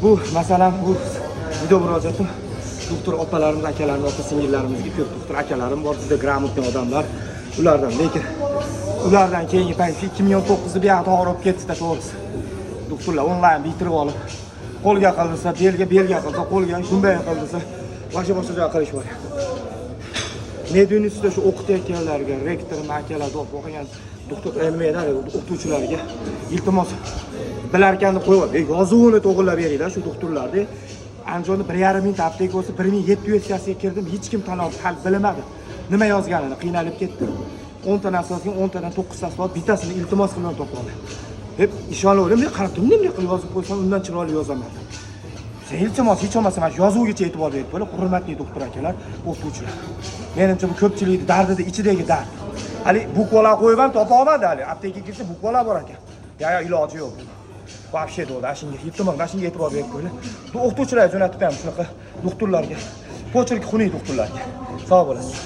Bu masalan bu video murojaatim doktor opalarimiz, akalarimiz, ota singillarimizga ko'p doktor akalarim bor, juda gрамотный odamlar. Ulardan, lekin ulardan keyingi payt 2019da bu yoqda og'rib ketdi-da, to'g'risi. Doktorlar onlayn bitirib olib, qo'lga qilsa, belga qilsa, qo'lga shunday qilsa, boshqa joyga qilish bor. Medunistda shu o'qitayotganlarga, rektor, makalar, o'qigan doktor MM'lar, o'qituvchilarga iltimos bilarkan deb qo'yib, yozuvini to'g'rilab beringlar shu doktorlarga. Andijonda 1,5 mingta apteka bo'lsa, 1700 tasiga kirdim, hech kim tanlab hal bilmadi. Nima yozganini qiynalib ketdi. 10 ta asosga 10 tadan 9 ta asosga bittasini iltimos qilib topoldi. Hep ishonavdim, men qarab turdim, nima qilib yozib qo'ysam, undan chiroyli yozaman. Sen iltimos hech bo'lmasa mana yozuvgacha e'tibor berib qo'ying, hurmatli doktor akalar, o'qituvchilar. Menimcha bu ko'pchilikning dardida ichidagi dard. Hali bukvalar qo'yib ham topa olmadi hali. Aptekaga kirsa bukvalar bor ekan. Ya iloji yo'q. Вообще bo'ldi, shunga iltimos, shunga e'tibor berib qo'ying. Bu o'qituvchilar jo'natib ham shunaqa doktorlarga, pochirki xunuk doktorlarga. Sog' bo'lasiz.